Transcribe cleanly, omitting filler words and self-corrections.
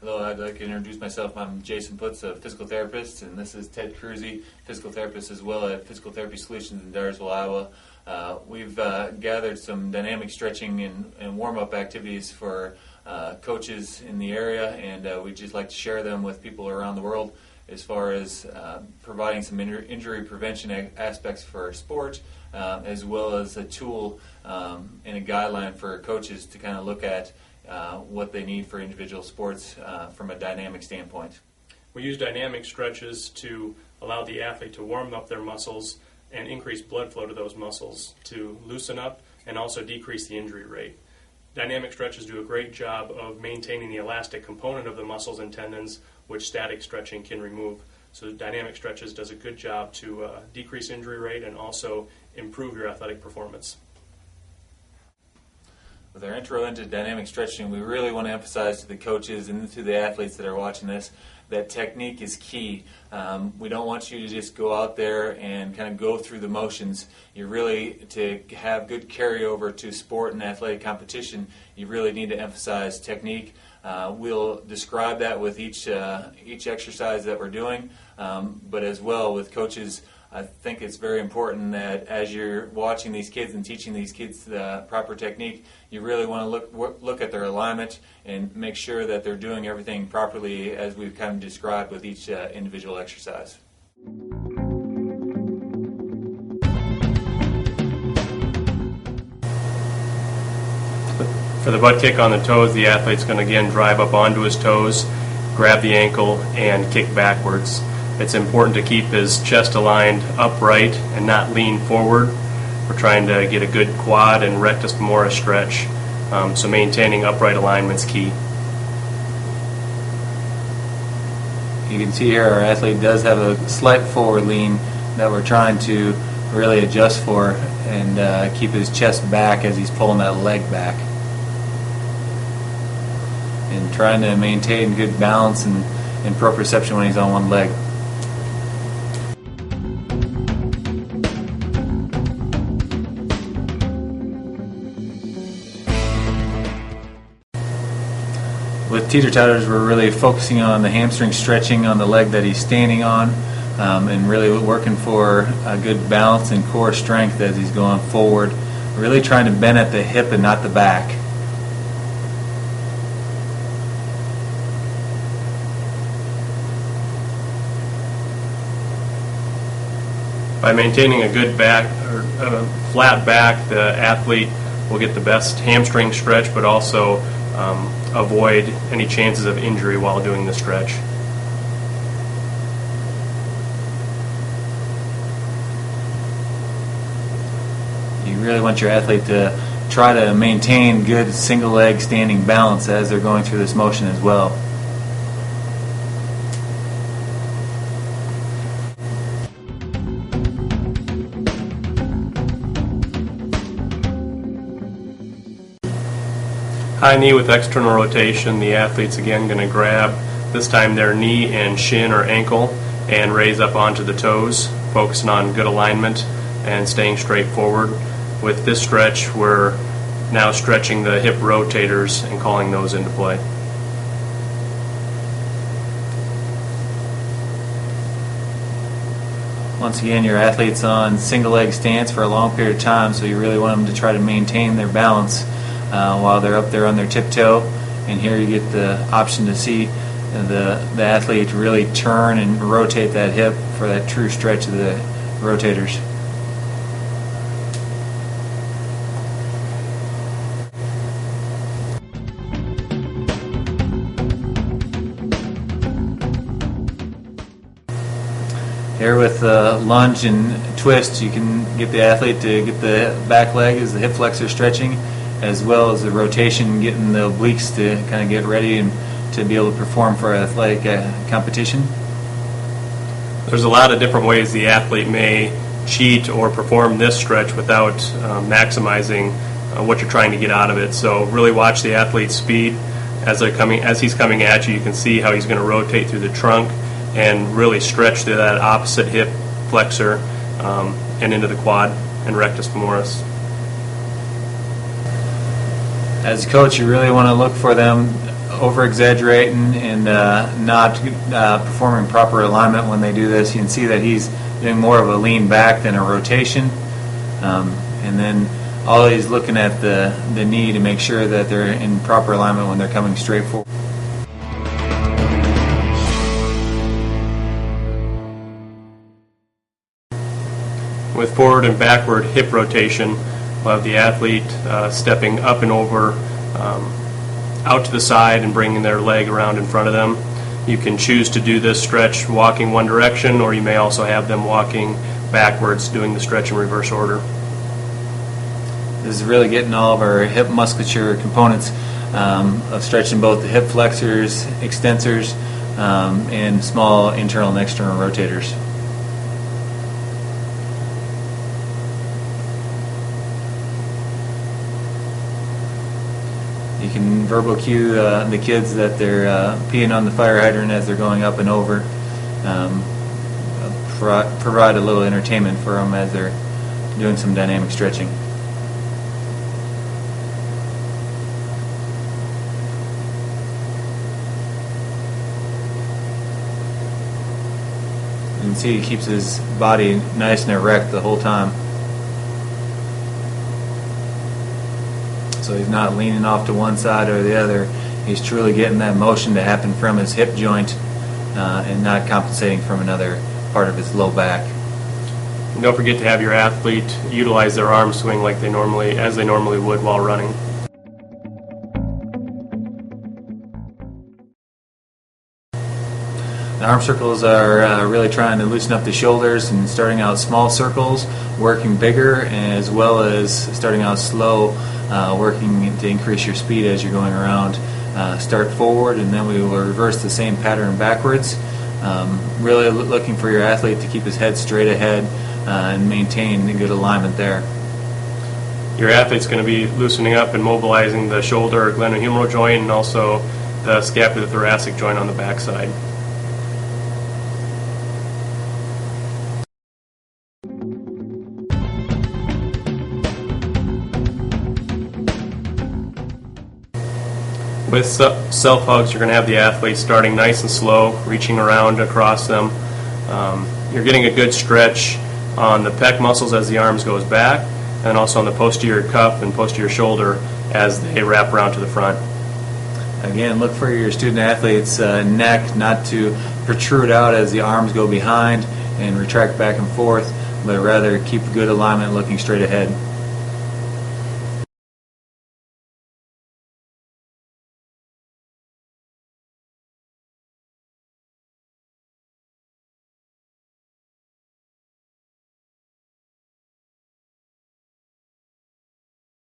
Hello, I'd like to introduce myself. I'm Jason Putz, a physical therapist, and this is Ted Cruzy, physical therapist as well at Physical Therapy Solutions in Dyersville, Iowa. We've gathered some dynamic stretching and warm-up activities for coaches in the area, and we'd just like to share them with people around the world as far as providing some injury prevention aspects for sport, as well as a tool and a guideline for coaches to kind of look at what they need for individual sports from a dynamic standpoint. We use dynamic stretches to allow the athlete to warm up their muscles and increase blood flow to those muscles to loosen up and also decrease the injury rate. Dynamic stretches do a great job of maintaining the elastic component of the muscles and tendons, which static stretching can remove. So dynamic stretches does a good job to decrease injury rate and also improve your athletic performance. With our intro into dynamic stretching, we really want to emphasize to the coaches and to the athletes that are watching this that technique is key. We don't want you to just go out there and kind of go through the motions. You really, to have good carryover to sport and athletic competition, you really need to emphasize technique. We'll describe that with each exercise that we're doing, but as well with coaches, I think it's very important that as you're watching these kids and teaching these kids the proper technique, you really want to look at their alignment and make sure that they're doing everything properly as we've kind of described with each individual exercise. For the butt kick on the toes, the athlete's going to again drive up onto his toes, grab the ankle, and kick backwards. It's important to keep his chest aligned upright and not lean forward. We're trying to get a good quad and rectus femoris stretch, so maintaining upright alignment is key. You can see here our athlete does have a slight forward lean that we're trying to really adjust for and keep his chest back as he's pulling that leg back. And trying to maintain good balance and proprioception when he's on one leg. With teeter totters, we're really focusing on the hamstring stretching on the leg that he's standing on, and really working for a good balance and core strength as he's going forward. Really trying to bend at the hip and not the back. By maintaining a good back or flat back, the athlete will get the best hamstring stretch, but also avoid any chances of injury while doing the stretch. You really want your athlete to try to maintain good single leg standing balance as they're going through this motion as well. High knee with external rotation, the athlete's again going to grab, this time their knee and shin or ankle, and raise up onto the toes, focusing on good alignment and staying straight forward. With this stretch, we're now stretching the hip rotators and calling those into play. Once again, your athlete's on single leg stance for a long period of time, so you really want them to try to maintain their balance while they're up there on their tiptoe. And here you get the option to see the athlete really turn and rotate that hip for that true stretch of the rotators. Here with lunge and twist, you can get the athlete to get the back leg as the hip flexor stretching, as well as the rotation, getting the obliques to kind of get ready and to be able to perform for athletic competition. There's a lot of different ways the athlete may cheat or perform this stretch without maximizing what you're trying to get out of it. So really watch the athlete's speed as he's coming at you. You can see how he's going to rotate through the trunk and really stretch to that opposite hip flexor and into the quad and rectus femoris. As a coach, you really want to look for them over-exaggerating and not performing proper alignment when they do this. You can see that he's doing more of a lean back than a rotation. And then all he's looking at the knee to make sure that they're in proper alignment when they're coming straight forward. With forward and backward hip rotation, we'll have the athlete stepping up and over, out to the side and bringing their leg around in front of them. You can choose to do this stretch walking one direction, or you may also have them walking backwards, doing the stretch in reverse order. This is really getting all of our hip musculature components of stretching both the hip flexors, extensors, and small internal and external rotators. You can verbal cue the kids that they're peeing on the fire hydrant as they're going up and over. Provide a little entertainment for them as they're doing some dynamic stretching. You can see he keeps his body nice and erect the whole time. So he's not leaning off to one side or the other. He's truly getting that motion to happen from his hip joint and not compensating from another part of his low back. And don't forget to have your athlete utilize their arm swing like they normally would while running. The arm circles are really trying to loosen up the shoulders and starting out small circles, working bigger, as well as starting out slow, working to increase your speed as you're going around. Start forward, and then we will reverse the same pattern backwards. Really looking for your athlete to keep his head straight ahead and maintain a good alignment there. Your athlete's going to be loosening up and mobilizing the shoulder or glenohumeral joint and also the scapulothoracic joint on the backside. With self-hugs, you're going to have the athlete starting nice and slow, reaching around across them. You're getting a good stretch on the pec muscles as the arms goes back, and also on the posterior cuff and posterior shoulder as they wrap around to the front. Again, look for your student athlete's neck not to protrude out as the arms go behind and retract back and forth, but rather keep good alignment looking straight ahead.